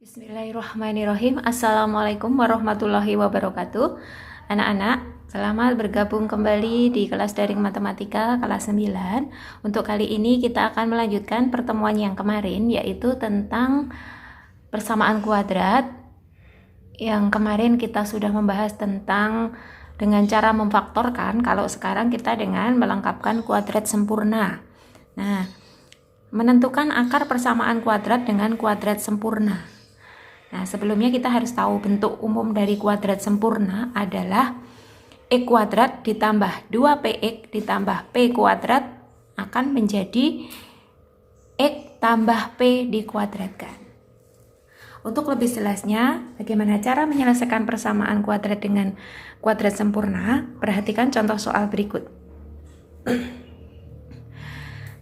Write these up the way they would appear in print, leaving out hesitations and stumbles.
Bismillahirrahmanirrahim. Assalamualaikum warahmatullahi wabarakatuh. Anak-anak, selamat bergabung kembali di kelas daring matematika kelas 9. Untuk kali ini kita akan melanjutkan pertemuan yang kemarin, yaitu tentang persamaan kuadrat. Yang kemarin kita sudah membahas tentang dengan cara memfaktorkan. Kalau sekarang kita dengan melengkapkan kuadrat sempurna. Nah, menentukan akar persamaan kuadrat dengan kuadrat sempurna. Nah, sebelumnya kita harus tahu bentuk umum dari kuadrat sempurna adalah X kuadrat ditambah 2PX ditambah P kuadrat akan menjadi X tambah P dikuadratkan. Untuk lebih jelasnya, bagaimana cara menyelesaikan persamaan kuadrat dengan kuadrat sempurna, perhatikan contoh soal berikut.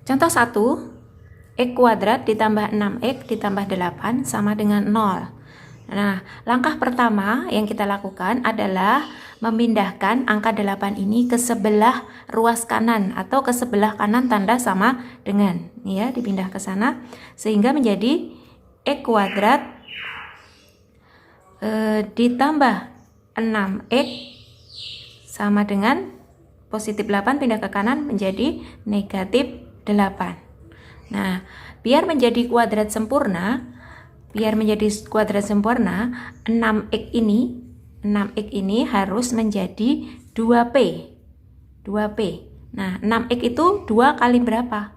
Contoh 1, X kuadrat ditambah 6X ditambah 8 sama dengan 0. Nah, langkah pertama yang kita lakukan adalah memindahkan angka 8 ini ke sebelah ruas kanan atau ke sebelah kanan tanda sama dengan, ya, dipindah ke sana sehingga menjadi X kuadrat ditambah 6X sama dengan positif 8 pindah ke kanan menjadi negatif 8. Nah, biar menjadi kuadrat sempurna, 6x ini harus menjadi 2p. Nah, 6x itu 2 kali berapa?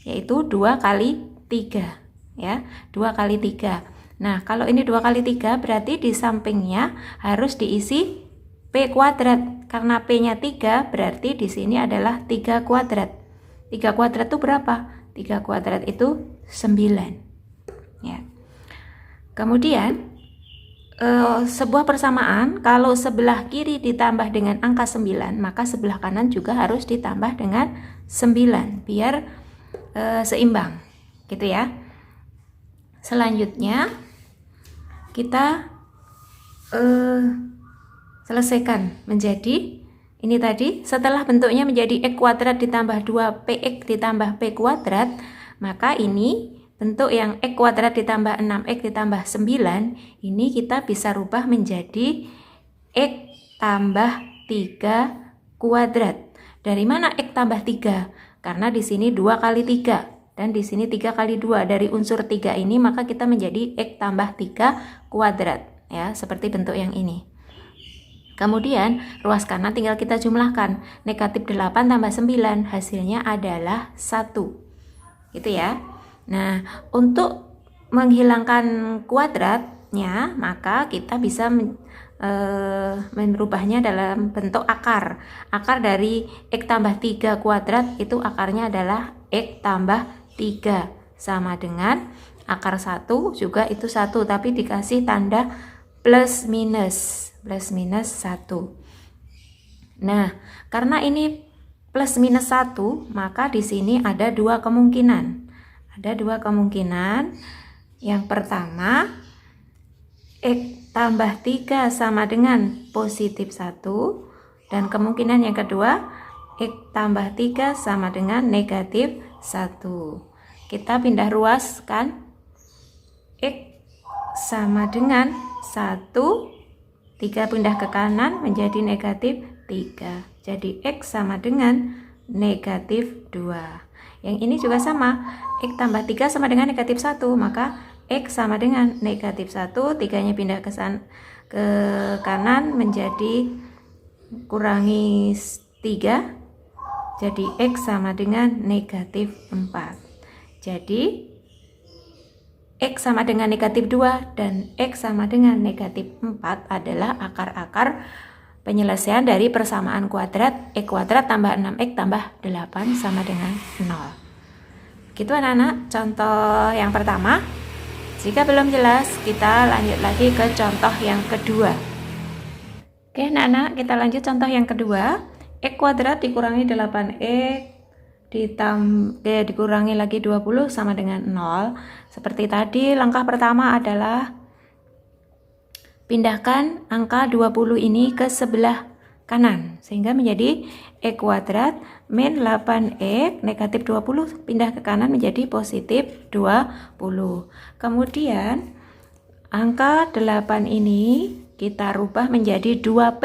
Yaitu 2 kali 3, ya. 2 kali 3. Nah, kalau ini 2 kali 3 berarti di sampingnya harus diisi p kuadrat. Karena p-nya 3 berarti di sini adalah 3 kuadrat. 3 kuadrat itu berapa? 3 kuadrat itu 9. Ya. Kemudian sebuah persamaan kalau sebelah kiri ditambah dengan angka 9, maka sebelah kanan juga harus ditambah dengan 9 biar seimbang, gitu ya. Selanjutnya kita selesaikan menjadi ini tadi, setelah bentuknya menjadi X kuadrat ditambah 2PX ditambah P kuadrat, maka ini bentuk yang X kuadrat ditambah 6X ditambah 9, ini kita bisa rubah menjadi X tambah 3 kuadrat. Dari mana X tambah 3? Karena di sini 2 kali 3 dan di sini 3 kali 2. Dari unsur 3 ini maka kita menjadi X tambah 3 kuadrat, ya, seperti bentuk yang ini. Kemudian ruas kanan tinggal kita jumlahkan. Negatif 8 tambah 9 hasilnya adalah 1. Gitu ya. Nah, untuk menghilangkan kuadratnya, maka kita bisa merubahnya dalam bentuk akar. Akar dari X tambah 3 kuadrat itu akarnya adalah X tambah 3 sama dengan akar 1 juga itu 1, tapi dikasih tanda plus minus 1. Nah, karena ini plus minus 1, maka di sini ada dua kemungkinan. Yang pertama, X tambah 3 sama dengan positif 1. Dan kemungkinan yang kedua, X tambah 3 sama dengan negatif 1. Kita pindah ruas kan. X sama dengan 1. 3 pindah ke kanan menjadi negatif 3. Jadi X sama dengan negatif 2. Yang ini juga sama, X tambah 3 sama dengan negatif 1, maka X sama dengan negatif 1, 3-nya pindah ke kanan menjadi kurangi 3, jadi X sama dengan negatif 4. Jadi X sama dengan negatif 2 dan X sama dengan negatif 4 adalah akar-akar penyelesaian dari persamaan kuadrat X kuadrat tambah 6X tambah 8 sama dengan 0. Gitu anak-anak, contoh yang pertama. Jika belum jelas, kita lanjut lagi ke contoh yang kedua. Oke anak-anak, kita lanjut contoh yang kedua. X kuadrat dikurangi 8X dikurangi lagi 20 sama dengan 0. Seperti tadi, langkah pertama adalah pindahkan angka 20 ini ke sebelah kanan sehingga menjadi X kuadrat min 8X negatif 20 pindah ke kanan menjadi positif 20. Kemudian angka 8 ini kita rubah menjadi 2P.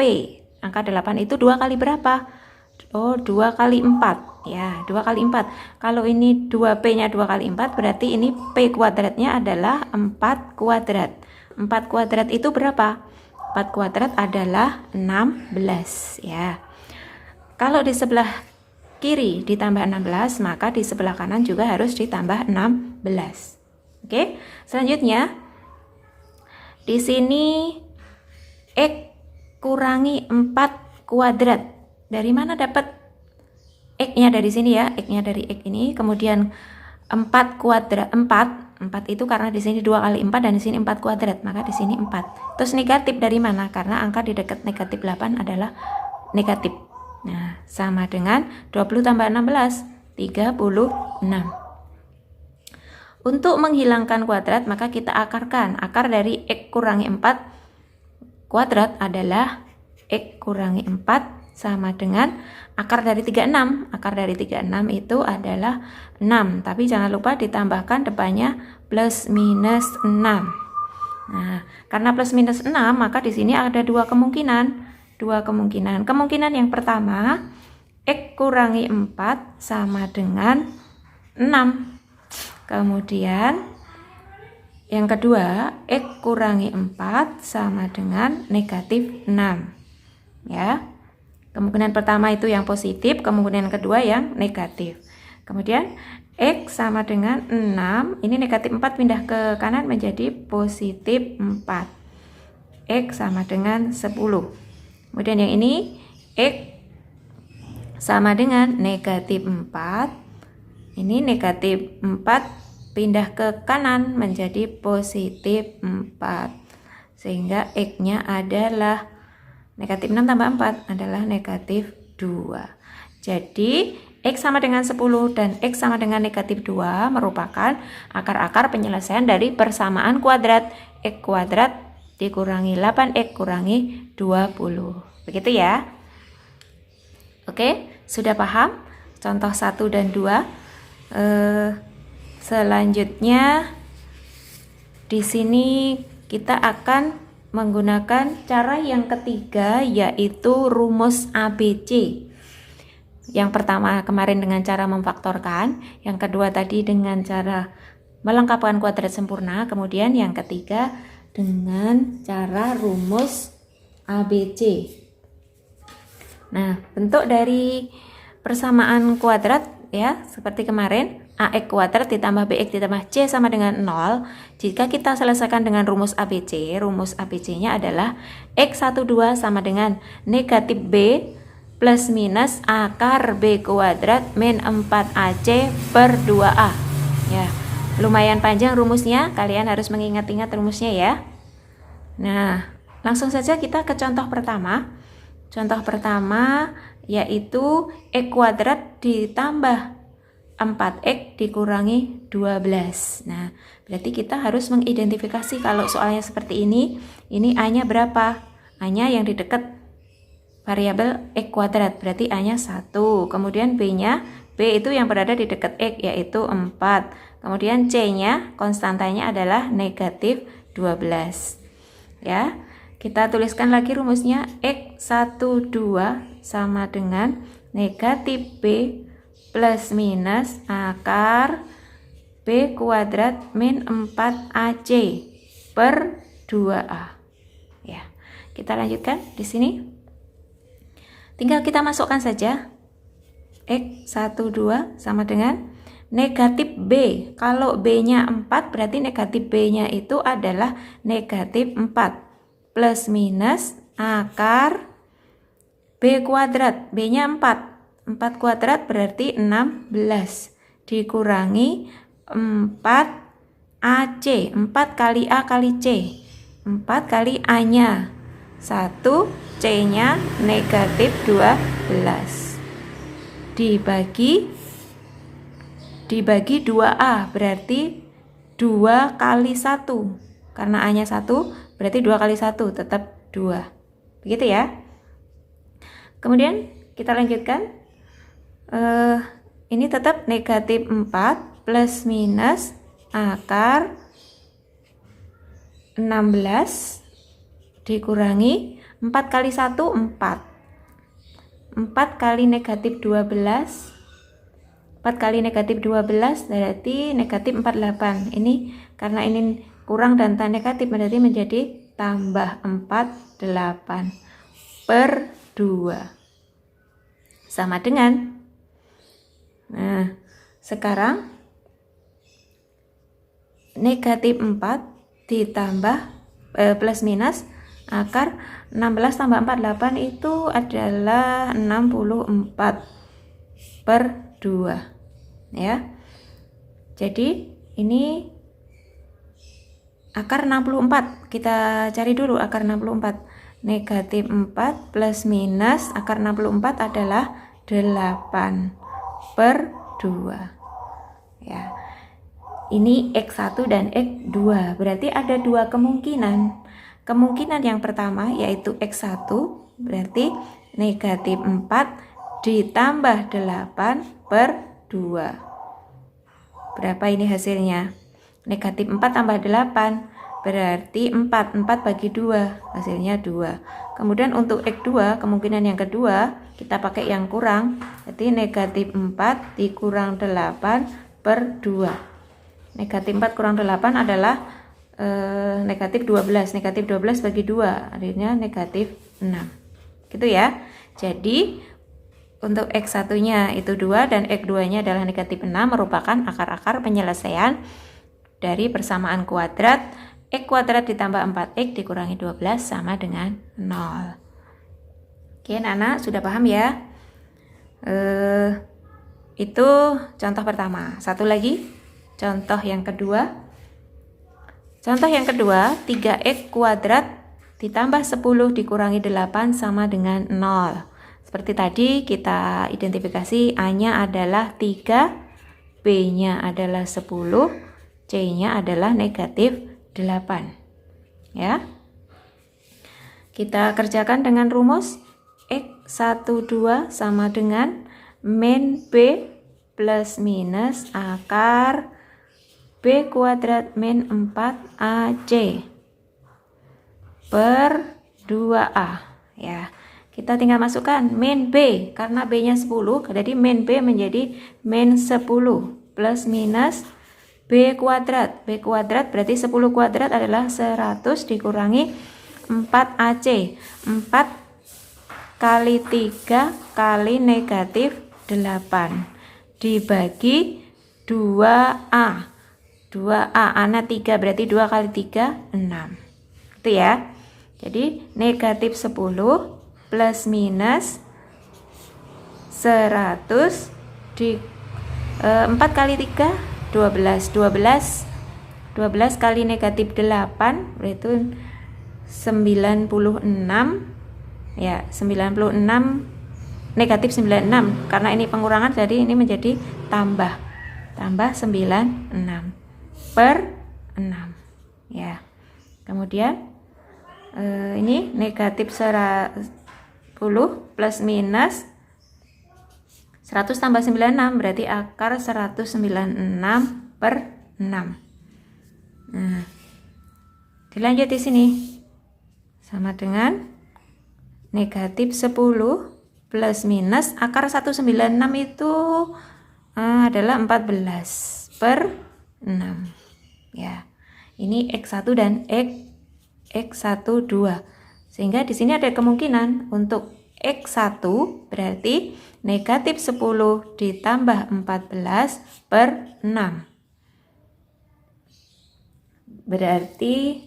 Angka 8 itu 2 kali berapa? Oh, 2 kali 4. Ya, 2 kali 4. Kalau ini 2P-nya 2 kali 4, berarti ini P kuadratnya adalah 4 kuadrat. 4 kuadrat itu berapa? 4 kuadrat adalah 16, ya. Kalau di sebelah kiri ditambah 16, maka di sebelah kanan juga harus ditambah 16. Oke, selanjutnya di sini X kurangi 4 kuadrat. Dari mana dapat X-nya? Dari sini ya, X-nya dari X ini. Kemudian 4 kuadrat, 4 itu karena di sini 2 kali 4 dan di sini 4 kuadrat, maka di sini 4. Terus negatif dari mana? Karena angka di dekat negatif 8 adalah negatif. Nah, sama dengan 20 tambah 16, 36. Untuk menghilangkan kuadrat, maka kita akarkan. Akar dari X kurangi 4 kuadrat adalah X kurangi 4 sama dengan akar dari 36. Akar dari 36 itu adalah 6. Tapi jangan lupa ditambahkan depannya plus minus 6. Nah, karena plus minus 6, maka di sini ada dua kemungkinan. Kemungkinan yang pertama, X kurangi 4 sama dengan 6. Kemudian yang kedua, X kurangi 4 sama dengan negatif 6. Ya. Kemungkinan pertama itu yang positif, kemungkinan kedua yang negatif. Kemudian X sama dengan 6, ini negatif 4 pindah ke kanan menjadi positif 4. X sama dengan 10. Kemudian yang ini X sama dengan negatif 4. Ini negatif 4 pindah ke kanan menjadi positif 4. Sehingga X-nya adalah negatif 6 tambah 4 adalah negatif 2. Jadi, X sama dengan 10 dan X sama dengan negatif 2 merupakan akar-akar penyelesaian dari persamaan kuadrat. X kuadrat dikurangi 8X kurangi 20. Begitu ya. Oke, sudah paham? Contoh 1 dan 2. Selanjutnya, di sini kita akan menggunakan cara yang ketiga, yaitu rumus ABC. Yang pertama kemarin dengan cara memfaktorkan, yang kedua tadi dengan cara melengkapkan kuadrat sempurna, kemudian yang ketiga dengan cara rumus ABC. Nah, bentuk dari persamaan kuadrat ya, seperti kemarin, AX kuadrat ditambah BX ditambah C sama dengan 0. Jika kita selesaikan dengan rumus ABC-nya adalah X12 sama dengan negatif B plus minus akar B kuadrat min 4AC per 2A. Ya, lumayan panjang rumusnya, kalian harus mengingat-ingat rumusnya ya. Nah, langsung saja kita ke contoh pertama. Contoh pertama yaitu X kuadrat ditambah 4X dikurangi 12. Nah, berarti kita harus mengidentifikasi kalau soalnya seperti ini A-nya berapa? A-nya yang di dekat variabel X kuadrat, berarti A-nya 1. Kemudian B-nya, B itu yang berada di dekat X, yaitu 4. Kemudian C-nya, konstantanya adalah negatif 12. Ya, kita tuliskan lagi rumusnya. X12 sama dengan negatif B plus minus akar B kuadrat min 4AC per 2A. Ya, kita lanjutkan di sini. Tinggal kita masukkan saja. X12 sama dengan negatif B. Kalau B-nya 4, berarti negatif B-nya itu adalah negatif 4. Plus minus akar B kuadrat. B-nya 4. 4 kuadrat berarti 16 dikurangi 4AC, 4 kali A kali C, 4 kali A-nya 1, C-nya negatif 12 dibagi 2A, berarti 2 kali 1, karena A-nya 1 berarti 2 kali 1 tetap 2, begitu ya. Kemudian kita lanjutkan. Ini tetap negatif 4 plus minus akar 16 dikurangi 4 kali 1 4. 4 kali negatif 12. 4 kali negatif 12 berarti negatif 48. Ini karena ini kurang dan tanda negatif berarti menjadi tambah 48 per 2 sama dengan, nah sekarang negatif 4 ditambah plus minus akar 16 tambah 48 itu adalah 64 per 2 ya. Jadi ini akar 64, kita cari dulu akar 64. Negatif 4 plus minus akar 64 adalah 8 per 2 ya. Ini X1 dan X2, berarti ada dua kemungkinan. Kemungkinan yang pertama yaitu X1 berarti negatif 4 ditambah 8 per 2. Berapa ini hasilnya? Negatif 4 tambah 8 berarti 4 bagi 2 hasilnya 2. Kemudian untuk X2 kemungkinan yang kedua kita pakai yang kurang, jadi negatif 4 dikurang 8 per 2. Negatif 4 kurang 8 adalah negatif 12. Negatif 12 bagi 2 akhirnya negatif 6 gitu ya. Jadi untuk X1 nya itu 2 dan X2 nya adalah negatif 6 merupakan akar-akar penyelesaian dari persamaan kuadrat. X kuadrat ditambah 4X dikurangi 12 sama dengan 0. Oke anak-anak sudah paham ya? Itu contoh pertama. Satu lagi contoh yang kedua. Contoh yang kedua 3X kuadrat ditambah 10 dikurangi 8 sama dengan 0. Seperti tadi kita identifikasi A nya adalah 3, B nya adalah 10, C nya adalah negatif 8 ya. Kita kerjakan dengan rumus X12 sama dengan min B plus minus akar B kuadrat min 4AC per 2A ya. Kita tinggal masukkan min B karena B nya 10, jadi min B menjadi min 10 plus minus B kuadrat. B kuadrat berarti 10 kuadrat adalah 100 dikurangi 4AC. 4 kali 3 kali negatif 8 dibagi 2A. 2A, A-nya 3 berarti 2 kali 3, 6. Itu ya. Jadi negatif 10 plus minus 100 di 4 kali 3 12 kali negatif 8 berarti 96 ya, 96 negatif 96 karena ini pengurangan jadi ini menjadi tambah 96 per 6 ya. Kemudian ini negatif 10 plus minus 100 tambah 96 berarti akar 196 per 6. Nah, dilanjut di sini sama dengan negatif 10 plus minus akar 196 itu adalah 14 per 6 ya. Ini X1 dan X12 sehingga di sini ada kemungkinan untuk X1 berarti negatif 10 ditambah 14 per 6 berarti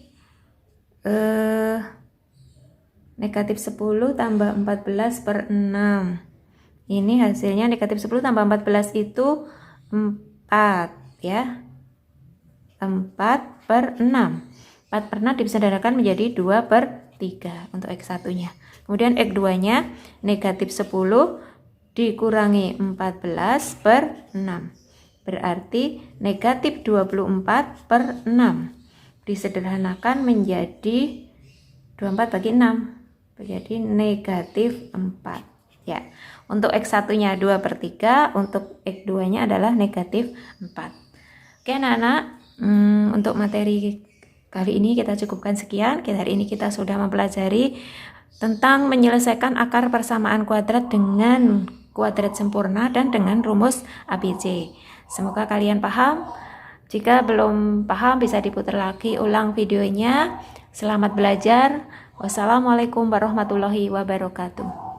negatif 10 tambah 14 per 6 ini hasilnya negatif 10 tambah 14 itu 4 ya, 4 per 6. 4 per 6 disederhanakan menjadi 2 per 3 untuk X1 nya. Kemudian X2 nya negatif 10 dikurangi 14 per 6 berarti negatif 24 per 6 disederhanakan menjadi 24 bagi 6 menjadi negatif 4 ya. Untuk X1 nya 2 per 3, untuk X2 nya adalah negatif 4. Oke anak-anak, untuk materi Kali ini kita cukupkan sekian. Hari ini kita sudah mempelajari tentang menyelesaikan akar persamaan kuadrat dengan kuadrat sempurna dan dengan rumus ABC. Semoga kalian paham. Jika belum paham bisa diputar lagi ulang videonya. Selamat belajar. Wassalamualaikum warahmatullahi wabarakatuh.